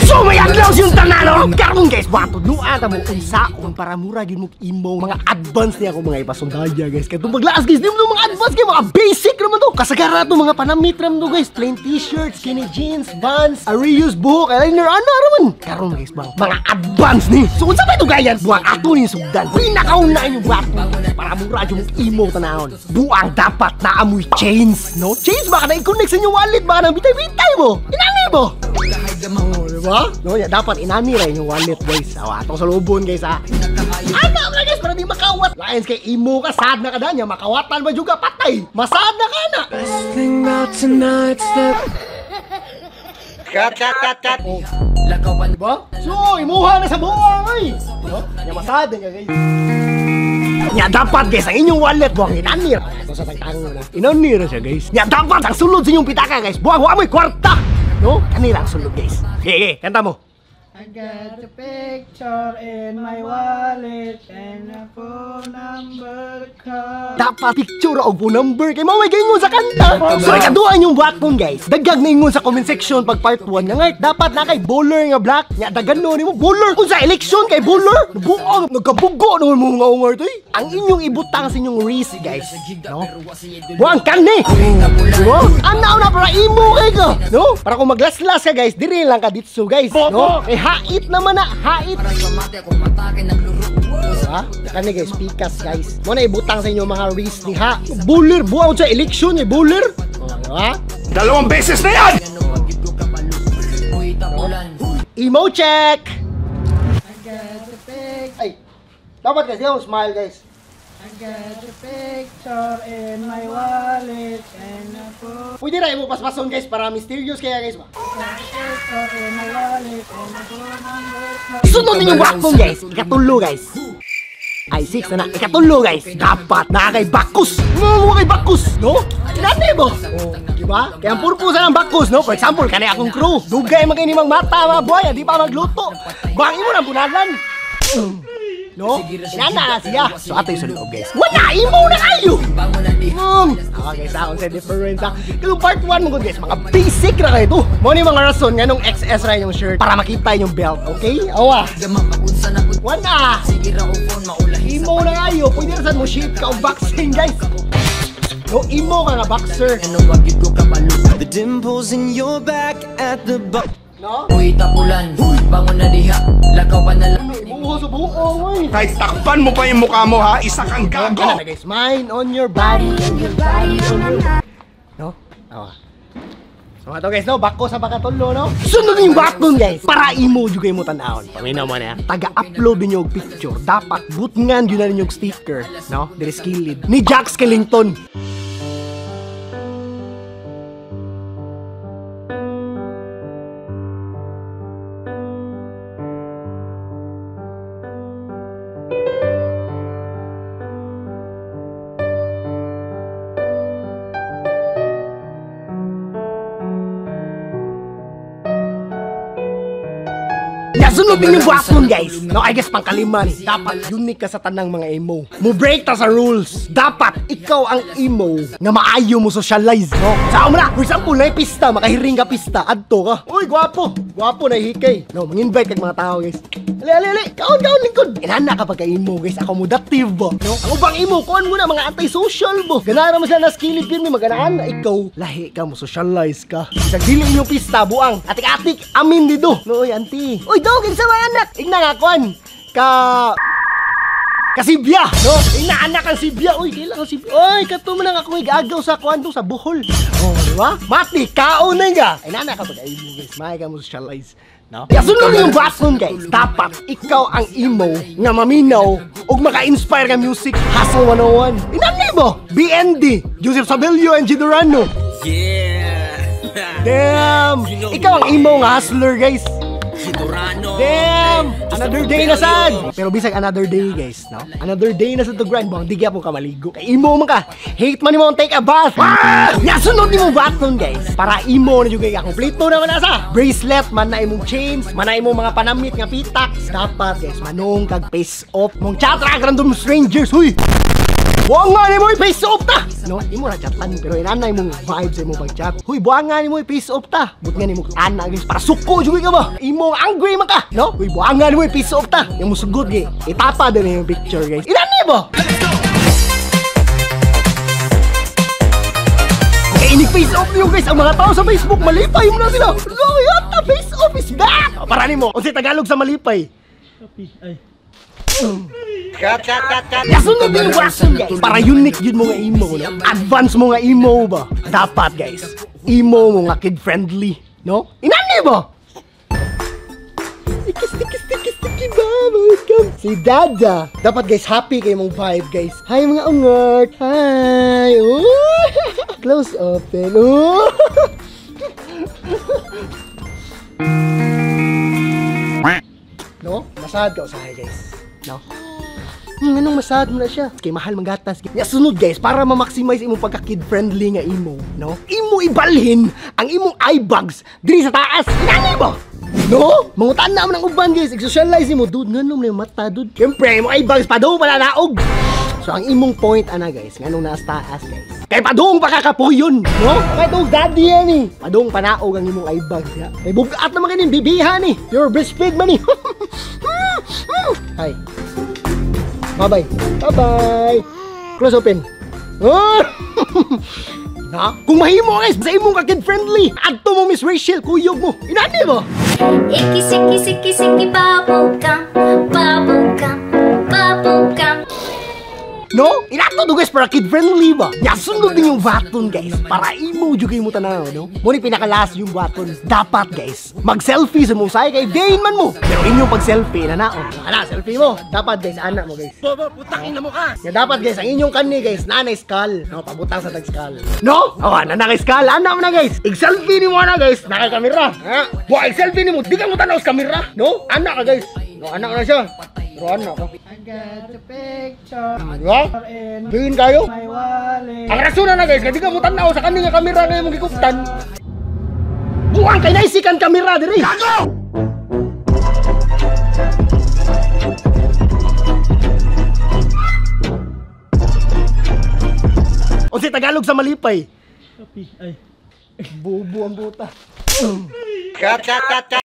So may adlaw yung tanano. Karon guys, bato nuan ta mo unsaon para mura gyud mo imo mga advance niya ako mga ipasundaya guys. Kay tong paglaas guys, di mo mga advance kay mga basic naman to. Kasagara to mga panamit ram to guys. Plain t-shirts, skinny jeans, Vans, a reuse buhok, eyeliner, ano raman. Karon guys, mga advance ni. So unsa ba ito gayan? Buang ato ni sugdan. Pinakauna yung bato para mura gyud mo imo tanahon. Buang dapat naamoy chains, no? Chains ba kana i-connect sa inyong wallet ba nang bitay-bitay mo? Inani mo? Oh, diba? No, ya, dapat inani rin yung wallet guys. Atong salubon guys ha. Ano na guys, para di makawat. Lions kay imo ka, sad na ka na niya. Makawatan ba juga patay? Masad na ka na. Best thing about tonight's that... Cut. Oh. Lakawan ba? So, imuha na sa buwang ay. No? Ya, masad na guys. Ya, dapat guys, ang inyong wallet buwang inani. Ito sa tagtango na. Inani rin siya guys. Ya, dapat ang sulod sa inyong pitaka guys. Buwang amoy kwarta. No? Kanila ang sulog guys. Okay, kanta mo. I got a picture in my wallet and a phone number card. Dapat picture o phone number kay maway gingon sa kanta. So ikaduan yung button guys. Dagag na ingon sa comment section pag part 1 nga ngay dapat na kay bowler nga black. Nya dagan no nimo bowler. Kung sa election kay bowler, buong nagkabugo naman mo nga ungar to. Ang inyong ibutang sa inyong wrist guys, no? Buang kani. Diba? Anaw na para imo kay ka, no? Para kung maglaslas ka guys, diri lang ka ditso guys, no? Hait naman na, hait. Ha? Kani guys, pikas guys. Mo na ibutang sa inyo mga wrist ni ha. Bowler, buwan sa election ni bowler. Ha? 2 beses na yan! Emo check! I got a picture. Ay, dapat guys, yung smile guys. I got a picture in my wallet and a phone. Pwede na mo paspason guys para mysterious kaya guys ba? Picture in my wallet and a phone number. Sunod ninyong wakbong guys, ikatulo guys. Ay, 6 na na, ikatulo guys. Dapat na kay bakus. Mga kay bakus, no? Inati mo. Oh, diba? Kaya ang purpose ng bakus, no? For example, kanay akong crew. Dugay maginimang mata, mga boy, di pa magluto. Bangin mo ng punalan. No? Inana na siya. So ato yung sulog guys. Wala! Imo na kayo! Okay guys, akong sa difference ha. Kaya part 1 mo guys, mga basic na kayo to. Muna yung mga rason nga nung XS ra yung shirt para makita yung belt, okay? Awa! Wala! Imo na kayo. Pwede na saan mo shape ka o boxing guys. No, imo ka nga boxer. The dimples in your back at the back. No? Uy, tapulan, bangon na diha, lakaw pa na lang. Imuho sa buo, oy. Kahit takpan mo pa yung mukha mo ha, isa kang gago! Ano na guys, mine on your body, on your body, on your body. No? Awa. So ato guys, no? Bako sa bakatulo, no? Sunod yung button guys, para imo juga mo tanahon. Paminaw mo na, taga-upload ninyo yung picture. Dapat butngan yun na ninyo yung sticker, no? Dere skilled. Ni Jack Skellington. Sunod din yung button guys. No, I guess pangkalima ni. Dapat unique ka sa tanang mga emo. Mo break ta sa rules. Dapat ikaw ang emo nga maayo mo socialize, no? Sa mo na, for example, na pista, makahiring ka pista, adto ka. Uy, gwapo. Gwapo na hikay. No, mang-invite kag mga tao guys. Ali. Kaon lingkod. Inana ka pagka emo guys, accommodative ba? No? Ang ubang emo, kuan mo na mga anti-social mo. Ganara mo sila na skilled yun, may maganaan na ikaw. Lahi ka mo, socialize ka. Isang dili inyong pista, buang. Atik-atik, amin dito. No, oy, auntie. Uy, dog, sa mga anak. Igna nga, kuan. Kasibya, no? Inaanak ang sibya. Uy, kailangan sibya. Uy, kato mo lang ako igagaw sa kuan sa Bohol. Oh, diba? Mati, kaon na nga. Inaanak ka pag imo guys. May ka mo socialize. No? Kaya sunod yung button guys. Dapat ikaw ang emo nga maminaw ug maka-inspire ka music. Hustle 101. Inani mo? BND, Joseph Sabelio and G. Durano. Yeah! Damn! Ikaw ang emo nga hustler guys. Durano. Damn! Another day na sad! Pero bisag another day guys, no? Another day na sa to grind. Bang, di kaya po ka maligo. Kay emo man ka. Hate man mo take a bath. Nasunod ni mo button guys. Para emo na juga ka. Kompleto naman nasa. Bracelet, man na imong chains, man na imong mga panamit nga pitax. Dapat guys, manong kag face off. Mong chat ra random strangers. Huy! Buang nga ni mo i-face off ta. No, imo ra chatan pero inanay mong vibe sa imong pag-chat. Huy, buang nga ni mo i-face off ta. But nga ni mo ana guys para suko jud ka ba? Imo angry man ka, no? Huy, buang nga ni mo i-face off ta. Yung musugod gi, itapa din yung picture guys. Inanay ba? Ini-face off niyo guys ang mga tao sa Facebook. Malipay mo na sila. Loyota, face off is back. Para nimo, unsa Tagalog sa malipay? Cut. Yasunod din wason guys. Para unique yun mo nga emo, no? Advance mo nga emo ba? Dapat guys. Emo mo nga kid friendly, no? Inani ba? Sticky bubble gum. Si Dada. Dapat guys, happy kayo mong vibe guys. Hi mga ungot. Hi. Close open. No? Masad ka usahay guys. No? Anong masad mo na siya? Kay mahal manggatas. Sunod guys, para ma-maximize imong pagka-kid friendly nga imo, no? Imo ibalhin ang imong eye bags diri sa taas. Inani ba? No? Mangutan na mo ng uban guys. I-socialize mo, dude. Nga nung na yung mata, dude. Siyempre, imong eye bags pa daw pala naog. So, ang imong point, ana guys, nga nung naas taas guys. Kay padung pa kakapuyon, no? Kay dong daddy yan eh. Padung panaog ang imong eye bags, ya. Kay bugat naman kanin, bibihan eh. You're breastfeed man eh. Hi. Bye-bye. Bye-bye. Close open. Na? Kung mahimo guys, sa imong ka-kid friendly, adto mo Miss Rachel, kuyog mo. Inani mo? Siki bubblegum, bubblegum, bubblegum. No? Inato do guys para kid friendly ba? Yasunod din yung button guys. Para imo jud kay mo tanaw, no? Muni pinakalas yung button. Dapat guys, mag-selfie sa mong say kay gain man mo. Pero inyong pag-selfie na naon. Ana, selfie mo. Dapat guys, ana mo guys. Bobo, putangin na mo ka. Ya dapat guys, ang inyong kani guys, nanay skull. No, pabutang sa tag-skull. No? Oh, nanay skull. Ana mo na guys. I-selfie ni mo na guys. Nakay kamera. Ha? Wa i-selfie ni mo. Di ka mo tanaw sa kamera, no? Ana ka guys. No, ana na siya. Pero ana ka. I got the picture Diba? in Bingin kayo? my wallet. Ang rason na guys, kasi ka mo tanaw sa kaning kamera na imong gikuptan. Buang kay naisikan kamera diri. Gago! Unsa Tagalog sa malipay? Bobo ang buta. Cut.